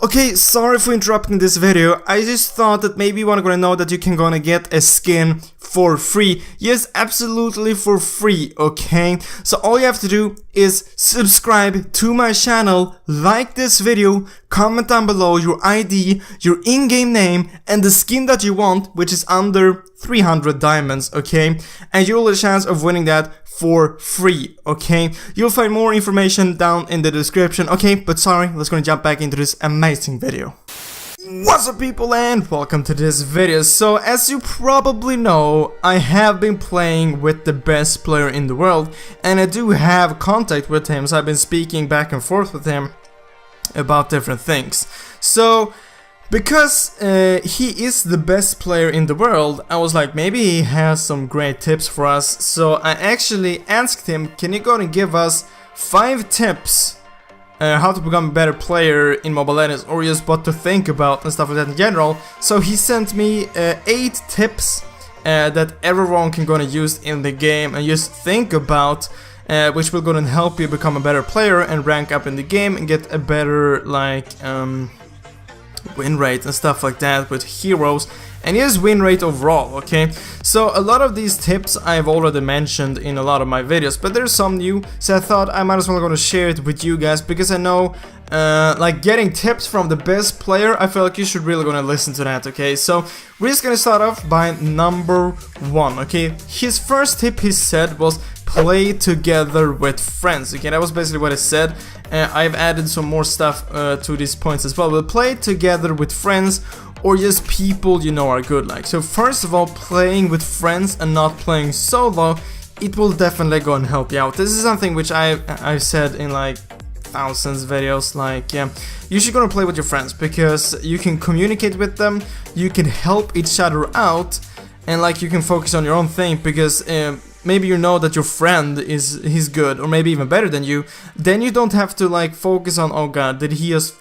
Okay, sorry for interrupting this video. I just thought that maybe you wanna know that you can gonna get a skin for free. Yes, absolutely for free, okay? So all you have to do is subscribe to my channel, like this video, comment down below your ID, your in-game name, and the skin that you want, which is under 300 diamonds, okay? And you'll have a chance of winning that for free, okay? You'll find more information down in the description, okay? But sorry, let's gonna jump back into this amazing video. What's up, people, and welcome to this video. So as you probably know, I have been playing with the best player in the world, and I do have contact with him, so I've been speaking back and forth with him about different things. So because he is the best player in the world, I was like, maybe he has some great tips for us. So I actually asked him, can you go and give us 5 tips how to become a better player in Mobile Legends, or just what to think about and stuff like that in general. So he sent me 8 tips that everyone can gonna use in the game and just think about, which will gonna help you become a better player and rank up in the game and get a better win rate and stuff like that with heroes, and his win rate overall, okay? So a lot of these tips I've already mentioned in a lot of my videos, but there's some new, so I thought I might as well gonna share it with you guys, because I know like getting tips from the best player, I feel like you should really gonna listen to that, okay? So we're just gonna start off by number 1, okay? His first tip, he said, was play together with friends, okay? That was basically what he said. I've added some more stuff to these points as well, but play together with friends or just people you know are good. Like, so first of all, playing with friends and not playing solo, it will definitely go and help you out. This is something which I've said in like thousands of videos, like, yeah, you should gonna play with your friends, because you can communicate with them, you can help each other out, and like you can focus on your own thing, because maybe you know that your friend he's good, or maybe even better than you, then you don't have to like focus on, oh god, did he just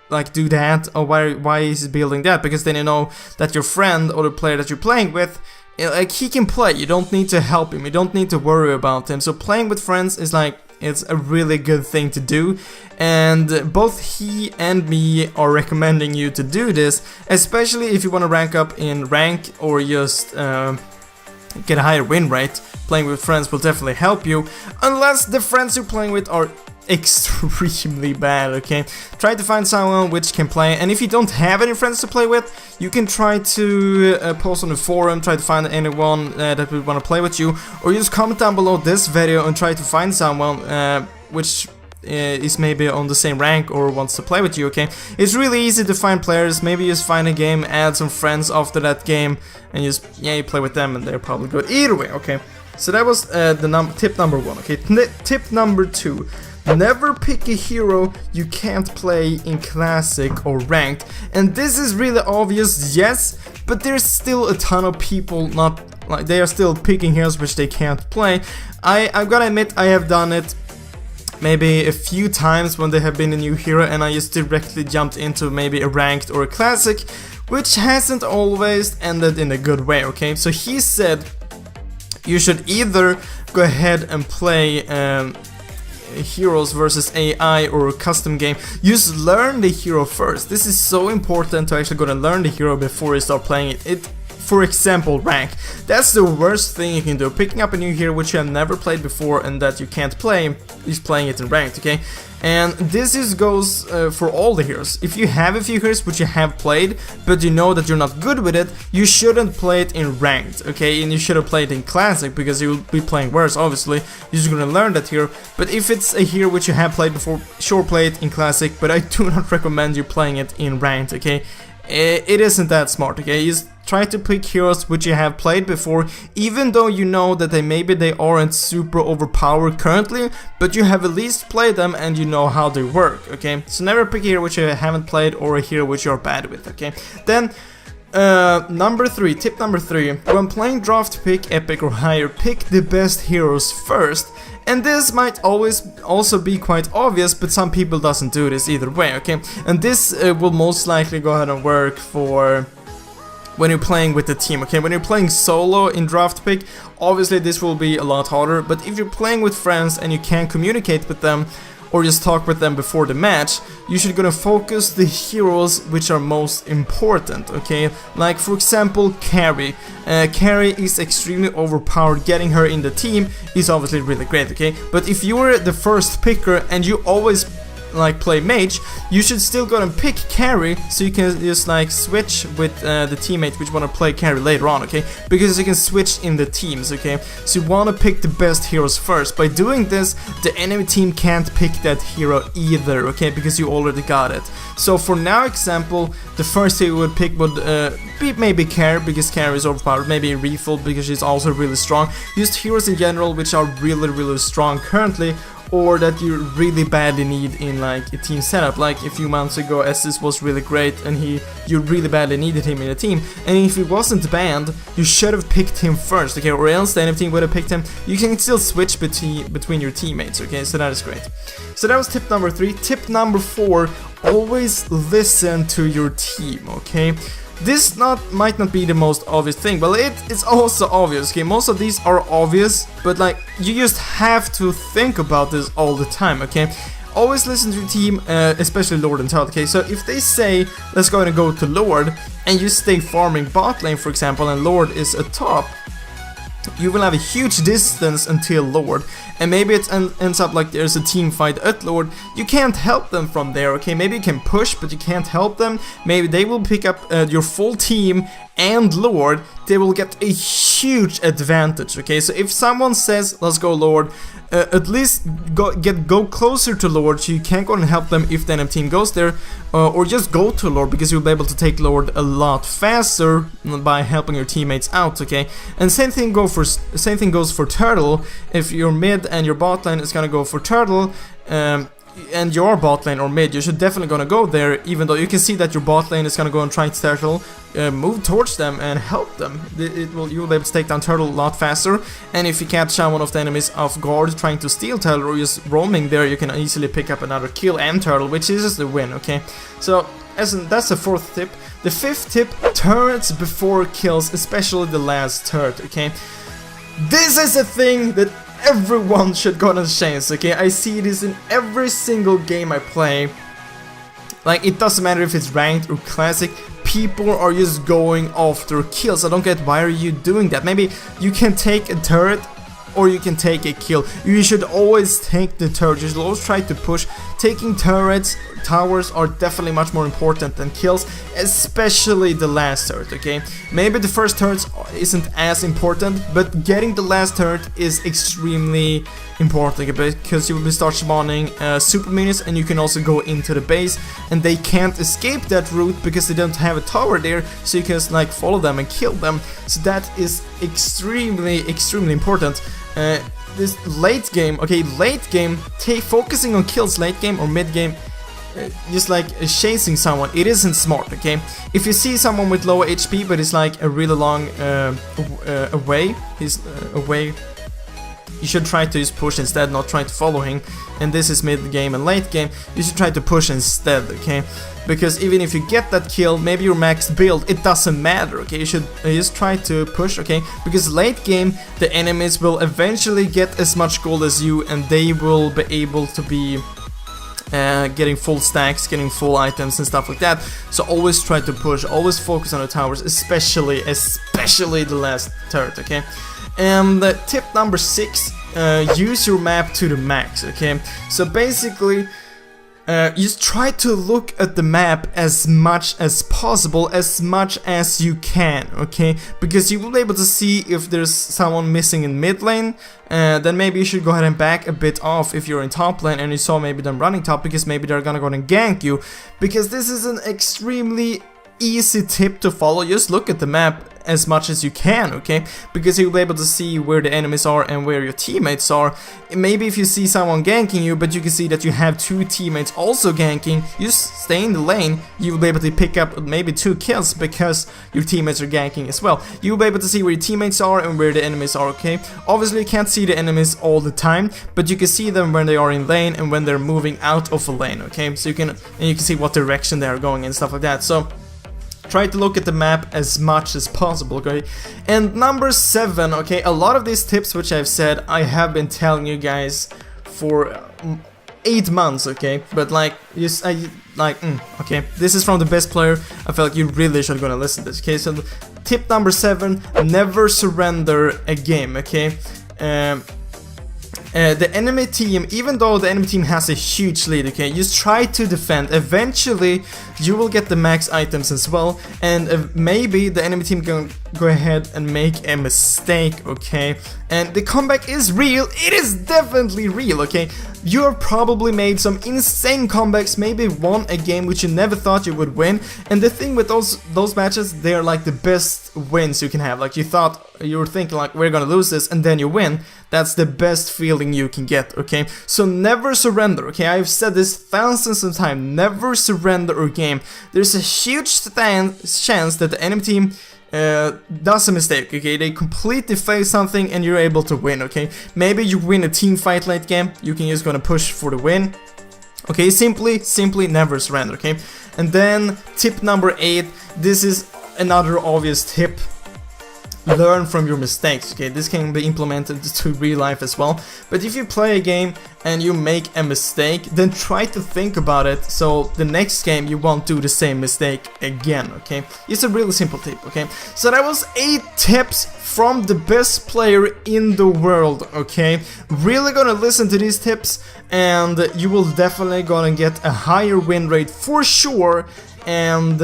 like do that, or why is he building that, because then you know that your friend or the player that you're playing with, like, he can play, you don't need to help him, you don't need to worry about him. So playing with friends is like, it's a really good thing to do, and both he and me are recommending you to do this, especially if you want to rank up in rank or just get a higher win rate. Playing with friends will definitely help you, unless the friends you're playing with are extremely bad, okay? Try to find someone which can play, and if you don't have any friends to play with, you can try to post on the forum, try to find anyone that would want to play with you, or just comment down below this video and try to find someone which is maybe on the same rank or wants to play with you, okay? It's really easy to find players. Maybe just find a game, add some friends after that game, and just, yeah, you play with them and they're probably good either way, okay? So that was tip number 1, okay? Tip number 2. Never pick a hero you can't play in Classic or Ranked. And this is really obvious, yes, but there's still a ton of people not, like, they are still picking heroes which they can't play. I'm gonna admit I have done it maybe a few times when there have been a new hero and I just directly jumped into maybe a Ranked or a Classic, which hasn't always ended in a good way, okay? So he said you should either go ahead and play heroes versus AI or a custom game. Just learn the hero first. This is so important to actually go and learn the hero before you start playing it. For example, rank. That's the worst thing you can do. Picking up a new hero which you have never played before and that you can't play, is playing it in ranked, okay? And this just goes for all the heroes. If you have a few heroes which you have played, but you know that you're not good with it, you shouldn't play it in ranked, okay? And you shouldn't play it in classic, because you'll be playing worse, obviously. You're just gonna learn that hero. But if it's a hero which you have played before, sure, play it in classic, but I do not recommend you playing it in ranked, okay? It isn't that smart, okay? Just try to pick heroes which you have played before, even though you know that maybe they aren't super overpowered currently, but you have at least played them and you know how they work, okay? So never pick a hero which you haven't played or a hero which you're bad with, okay? Then number 3, tip number 3, when playing draft pick, epic or higher, pick the best heroes first. And this might always also be quite obvious, but some people doesn't do this either way, okay? And this will most likely go ahead and work for when you're playing with the team, okay? When you're playing solo in draft pick, obviously this will be a lot harder, but if you're playing with friends and you can communicate with them, or just talk with them before the match, you should gonna focus the heroes which are most important, okay? Like for example, Carrie. Carrie is extremely overpowered. Getting her in the team is obviously really great, okay? But if you're the first picker and you always like play mage, you should still go and pick carry, so you can just like switch with the teammate which want to play carry later on, okay? Because you can switch in the teams, okay? So you want to pick the best heroes first. By doing this, the enemy team can't pick that hero either, okay? Because you already got it. So for now example, the first hero you would pick would be maybe Carrie, because Carrie is overpowered, maybe Refill because she's also really strong. Just heroes in general which are really strong currently, or that you really badly need in like a team setup. Like a few months ago, Estes was really great and you really badly needed him in a team, and if he wasn't banned, you should have picked him first, okay? Or else the enemy team would have picked him. You can still switch between your teammates, okay? So that is great. So that was tip number 3. Tip number 4, always listen to your team, okay? This might not be the most obvious thing, but it's also obvious, okay? Most of these are obvious, but like, you just have to think about this all the time, okay? Always listen to your team, especially Lord and Turtle, okay? So if they say, let's go and go to Lord, and you stay farming bot lane, for example, and Lord is a top, you will have a huge distance until Lord, and maybe it ends up like there's a team fight at Lord. You can't help them from there, okay? Maybe you can push, but you can't help them. Maybe they will pick up your full team and Lord. They will get a huge advantage, okay? So if someone says, let's go Lord, at least go closer to Lord, so you can't go and help them if the enemy team goes there, or just go to Lord, because you'll be able to take Lord a lot faster by helping your teammates out, okay? And same thing goes for Turtle. If you're mid and your bot lane is gonna go for Turtle, and your bot lane or mid, you should definitely gonna go there, even though you can see that your bot lane is gonna go and try to Turtle, move towards them and help them. You will be able to take down Turtle a lot faster, and if you catch one of the enemies off guard trying to steal Turtle or just roaming there, you can easily pick up another kill and Turtle, which is the win, okay? So that's the 4th tip. The 5th tip, turrets before kills, especially the last turret, okay? This is a thing that everyone should go on a chance, okay? I see this in every single game I play. Like, it doesn't matter if it's ranked or classic, people are just going after kills. I don't get, why are you doing that? Maybe you can take a turret or you can take a kill. You should always take the turret. You should always try to push. Taking turrets, towers are definitely much more important than kills, especially the last turret, okay? Maybe the first turret isn't as important, but getting the last turret is extremely important, okay? Because you will start spawning super minions, and you can also go into the base, and they can't escape that route because they don't have a tower there, so you can just like follow them and kill them. So that is extremely important. This late game, okay, late game, focusing on kills late game or mid game, just like chasing someone, it isn't smart, okay? If you see someone with low HP but it's like a really long away, you should try to just push instead, not try to follow him. And this is mid game and late game, you should try to push instead, okay? Because even if you get that kill, maybe your max build, it doesn't matter, okay? You should just try to push, okay? Because late game, the enemies will eventually get as much gold as you, and they will be able to be getting full stacks, getting full items and stuff like that. So always try to push, always focus on the towers, especially the last turret, okay? And tip number 6, use your map to the max, okay? So basically, just try to look at the map as much as possible, as much as you can, okay? Because you will be able to see if there's someone missing in mid lane, then maybe you should go ahead and back a bit off if you're in top lane and you saw maybe them running top, because maybe they're gonna go and gank you. Because this is an extremely easy tip to follow. Just look at the map as much as you can, okay? Because you'll be able to see where the enemies are and where your teammates are. Maybe if you see someone ganking you, but you can see that you have 2 teammates also ganking, you just stay in the lane, you'll be able to pick up maybe 2 kills because your teammates are ganking as well. You'll be able to see where your teammates are and where the enemies are, okay? Obviously you can't see the enemies all the time, but you can see them when they are in lane and when they're moving out of a lane, okay? So you can see what direction they are going and stuff like that. So try to look at the map as much as possible, okay? And number 7, okay, a lot of these tips which I've said, I have been telling you guys for 8 months, okay? But like, okay, this is from the best player. I feel like you really should gonna listen to this, okay? So tip number 7, never surrender a game, okay? The enemy team, even though the enemy team has a huge lead, okay, just try to defend. Eventually, you will get the max items as well, and maybe the enemy team can go ahead and make a mistake, okay? And the comeback is real. It is definitely real, okay? You have probably made some insane comebacks, maybe won a game which you never thought you would win. And the thing with those matches, they're like the best wins you can have. Like you were thinking like, we're gonna lose this, and then you win. That's the best feeling you can get, okay? So never surrender, okay? I've said this thousands of times. Never surrender a game. There's a huge chance that the enemy team does a mistake, okay? They completely fail something and you're able to win, okay? Maybe you win a team fight late game, you can just gonna push for the win. Okay, simply never surrender, okay? And then tip number 8, this is another obvious tip. Learn from your mistakes, okay? This can be implemented to real life as well. But if you play a game and you make a mistake, then try to think about it so the next game you won't do the same mistake again, okay? It's a really simple tip, okay? So that was 8 tips from the best player in the world, okay? Really gonna listen to these tips and you will definitely gonna get a higher win rate for sure, and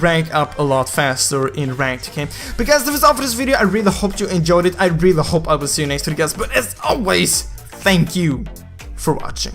rank up a lot faster in ranked, okay? But guys, that was all for this video. I really hope you enjoyed it. I really hope I will see you next video, guys. But as always, thank you for watching.